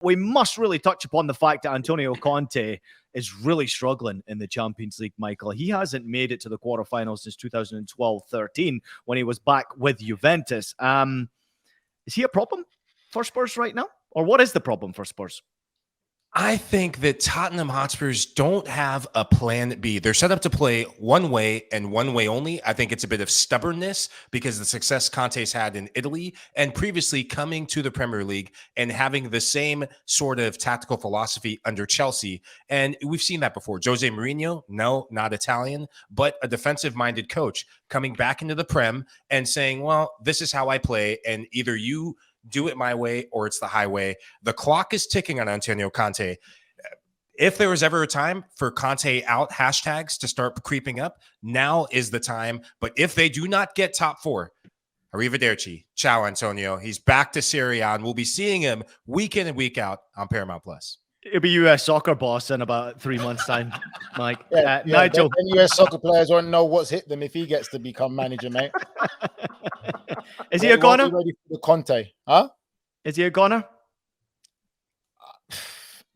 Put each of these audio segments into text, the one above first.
We must really touch upon the fact that Antonio Conte is really struggling in the Champions League, Michael. He hasn't made it to the quarterfinals since 2012-13 when he was back with Juventus. Is he a problem for Spurs right now? Or what is the problem for Spurs? I think that Tottenham Hotspurs don't have a plan B. They're set up to play one way and one way only. I think it's a bit of stubbornness because the success Conte's had in Italy and previously coming to the Premier League and having the same sort of tactical philosophy under Chelsea. And we've seen that before. Jose Mourinho, no, not Italian, but a defensive-minded coach coming back into the Prem and saying, well, this is how I play, and either you do it my way or it's the highway. The clock is ticking on Antonio Conte. If there was ever a time for Conte out hashtags to start creeping up, now is the time. But if they do not get top four, arrivederci. Ciao, Antonio. He's back to Serie A, and we'll be seeing him week in and week out on Paramount Plus. It'll be US soccer boss in about 3 months' time, Mike. Nigel. And US soccer players won't know what's hit them if he gets to become manager, mate. Is he a goner? Ready for the Conte, huh? Is he a goner?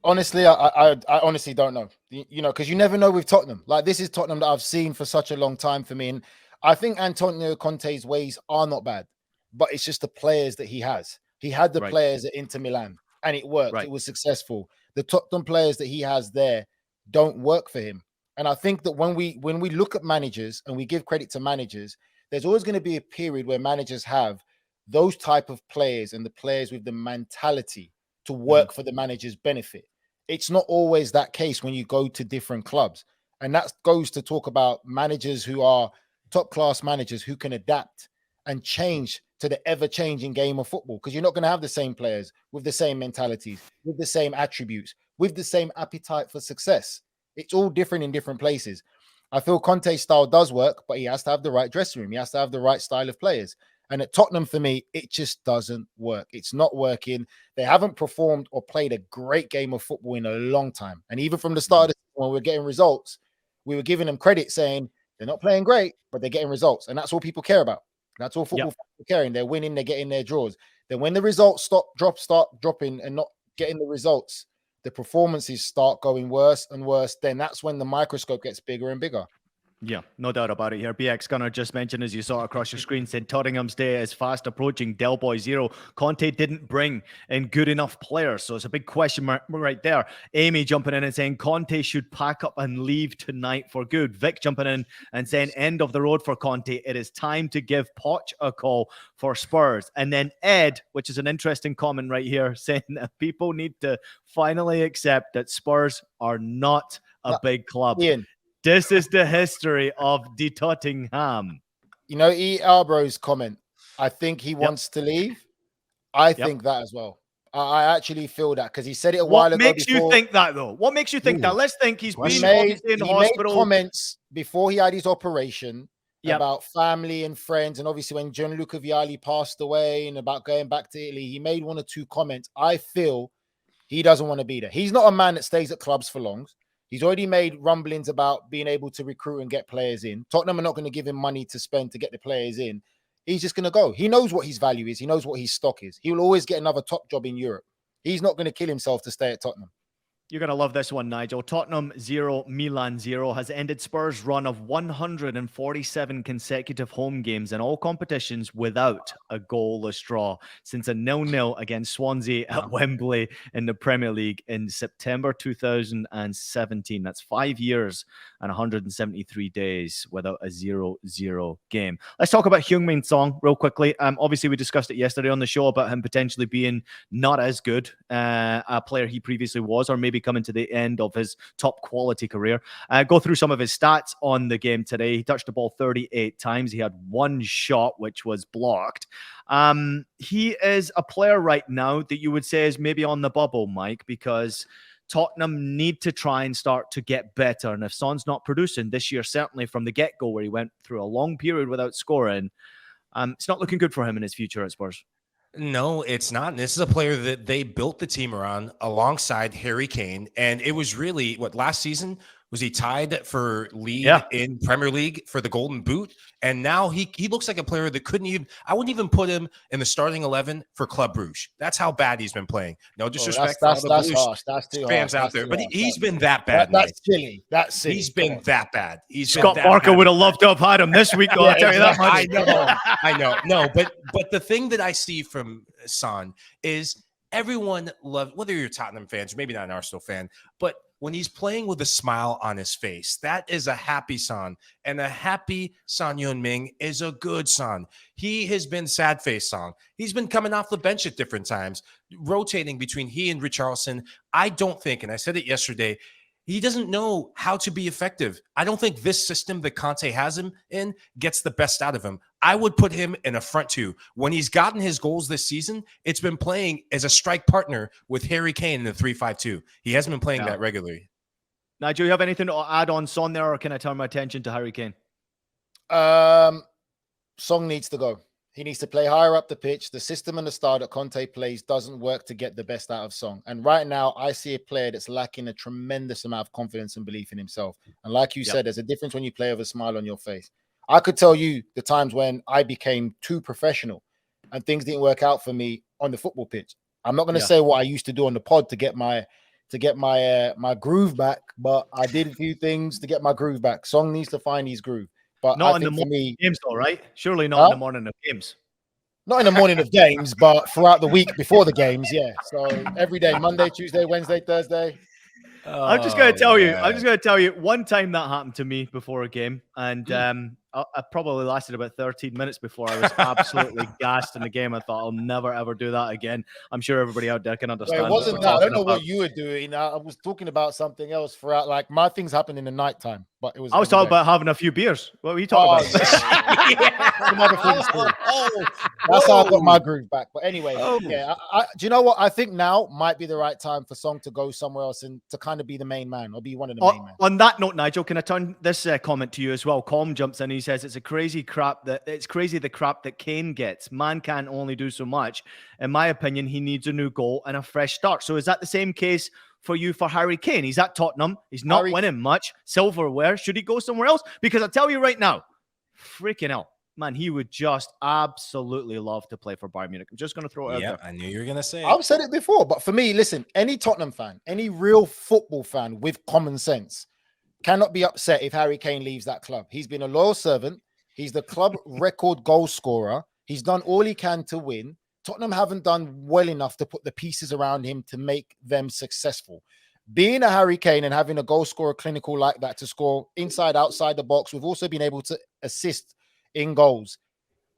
Honestly, I honestly don't know. You know, because you never know with Tottenham. Like, this is Tottenham that I've seen for such a long time for me. And I think Antonio Conte's ways are not bad, but it's just the players that he has. He had the players at Inter Milan, and it worked. It was successful. The Tottenham players that he has there don't work for him. And I think that when we look at managers and we give credit to managers, there's always going to be a period where managers have those type of players and the players with the mentality to work for the manager's benefit. It's not always that case when you go to different clubs. And that goes to talk about managers who are top class managers who can adapt and change to the ever-changing game of football, because you're not going to have the same players with the same mentalities, with the same attributes, with the same appetite for success. It's all different in different places. I feel Conte's style does work, but he has to have the right dressing room. He has to have the right style of players. And at Tottenham, for me, it just doesn't work. It's not working. They haven't performed or played a great game of football in a long time. And even from the start of the season, when we were getting results, we were giving them credit saying they're not playing great, but they're getting results. And that's all people care about. That's all football fans are caring. They're winning, they're getting their draws. Then when the results start dropping and not getting the results, the performances start going worse and worse. Then that's when the microscope gets bigger and bigger. Yeah, no doubt about it here. BX Gunner just mentioned, as you saw across your screen, said Tottenham's day is fast approaching. Del Boy Zero. Conte didn't bring in good enough players, so it's a big question mark right there. Amy jumping in and saying Conte should pack up and leave tonight for good. Vic jumping in and saying end of the road for Conte. It is time to give Poch a call for Spurs. And then Ed, which is an interesting comment right here, saying that people need to finally accept that Spurs are not a big club. Ian. This is the history of the Tottenham. You know, E. Arbro's comment, I think he wants to leave. I think that as well. I actually feel that because he said it a while ago. What makes you think that, though? What makes you think that? Let's think he's been obviously in hospital. Made comments before he had his operation about family and friends. And obviously when Gianluca Vialli passed away and about going back to Italy, he made one or two comments. I feel he doesn't want to be there. He's not a man that stays at clubs for long. He's already made rumblings about being able to recruit and get players in. Tottenham are not going to give him money to spend to get the players in. He's just going to go. He knows what his value is. He knows what his stock is. He will always get another top job in Europe. He's not going to kill himself to stay at Tottenham. You're going to love this one, Nigel. Tottenham 0, Milan 0 has ended Spurs' run of 147 consecutive home games in all competitions without a goalless draw since a 0-0 against Swansea at Wembley in the Premier League in September 2017. That's 5 years and 173 days without a 0-0 game. Let's talk about Heung-Min Son real quickly. Obviously, we discussed it yesterday on the show about him potentially being not as good a player he previously was, or maybe coming to the end of his top quality career. Go through some of his stats on the game today. He touched the ball 38 times. He had one shot, which was blocked. He is a player right now that you would say is maybe on the bubble, Mike, because Tottenham need to try and start to get better. And if Son's not producing this year, certainly from the get-go where he went through a long period without scoring, it's not looking good for him in his future at Spurs. No, it's not. And this is a player that they built the team around alongside Harry Kane. And it was really, last season Was he tied for lead Yeah. in Premier League for the Golden Boot? And now he looks like a player that couldn't even. I wouldn't even put him in the starting 11 for Club Brugge. That's how bad he's been playing. No disrespect for all the that's Blues harsh. That's too fans harsh. out there, but Harsh. he's been that bad. That's silly. That's silly. He's been that bad. He's Scott been that Barker bad. would have loved to have had him this week, though. I'll tell you that much. I know. No, but the thing that I see from Son is everyone loves, whether you're Tottenham fans, maybe not an Arsenal fan, but when he's playing with a smile on his face, that is a happy Son. And a happy Son Heung-min is a good Son. He has been sad face Son. He's been coming off the bench at different times, rotating between he and Richarlison. I don't think, and I said it yesterday, he doesn't know how to be effective. I don't think this system that Conte has him in gets the best out of him. I would put him in a front two. When he's gotten his goals this season, it's been playing as a strike partner with Harry Kane in the 3-5-2. He hasn't been playing that regularly. Nigel, you have anything to add on Son there, or can I turn my attention to Harry Kane? Song needs to go. He needs to play higher up the pitch. The system and the style that Conte plays doesn't work to get the best out of Song. And right now, I see a player that's lacking a tremendous amount of confidence and belief in himself. And like you said, there's a difference when you play with a smile on your face. I could tell you the times when I became too professional and things didn't work out for me on the football pitch. I'm not going to say what I used to do on the pod to get my groove back, but I did a few things to get my groove back. Song needs to find his groove. But not I in the think morning for me, games, though, right? Surely not in the morning of games. Not in the morning of games, but throughout the week before the games, yeah. So every day, Monday, Tuesday, Wednesday, Thursday. I'm just going to tell you. I'm just going to tell you. One time that happened to me before a game, and I probably lasted about 13 minutes before I was absolutely gassed in the game. I thought I'll never ever do that again. I'm sure everybody out there can understand. Well, it wasn't that. I don't know what you were doing. I was talking about something else throughout. Like my things happened in the nighttime, but it was. I was talking about having a few beers. What were you talking about? That's how I got my groove back. But anyway, yeah. Do you know what? I think now might be the right time for Song to go somewhere else and to kind of be the main man or be one of the main men. On that note, Nigel, can I turn this comment to you as well? Com jumps in. He says it's crazy the crap that Kane gets. Man can only do so much. In my opinion, he needs a new goal and a fresh start. So is that the same case for you for Harry Kane? He's at Tottenham. He's not winning much silverware. Should he go somewhere else? Because I tell you right now, freaking hell, man, he would just absolutely love to play for Bayern Munich. I'm just going to throw it out there. I knew you were going to say it. I've said it before, but for me, listen, any Tottenham fan, any real football fan with common sense cannot be upset if Harry Kane leaves that club. He's been a loyal servant. He's the club record goal scorer. He's done all he can to win. Tottenham haven't done well enough to put the pieces around him to make them successful. Being a Harry Kane and having a goal scorer clinical like that to score inside, outside the box, we've also been able to assist in goals.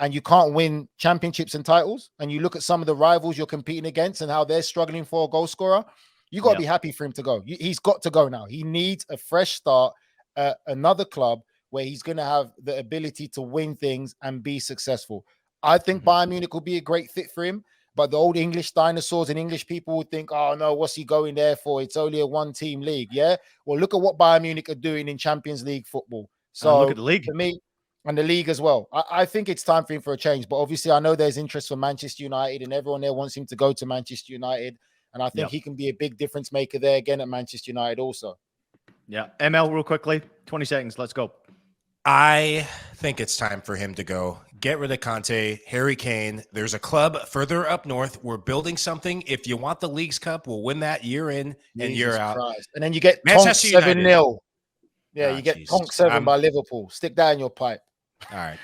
And you can't win championships and titles. And you look at some of the rivals you're competing against and how they're struggling for a goal scorer. You got to be happy for him to go. He's got to go now. He needs a fresh start at another club where he's going to have the ability to win things and be successful. I think Bayern Munich will be a great fit for him, but the old English dinosaurs and English people would think, oh no, what's he going there for? It's only a one-team league. Yeah. Well, look at what Bayern Munich are doing in Champions League football. So look at the league. For me, and the league as well. I think it's time for him for a change, but obviously I know there's interest from Manchester United and everyone there wants him to go to Manchester United. And I think he can be a big difference maker there again at Manchester United also. Yeah. ML, real quickly, 20 seconds. Let's go. I think it's time for him to go. Get rid of Conte, Harry Kane. There's a club further up north. We're building something. If you want the Leagues Cup, we'll win that year in and year out. And then you get Manchester 7-0. Yeah, you get Tonk 7 by Liverpool. Stick that in your pipe. All right.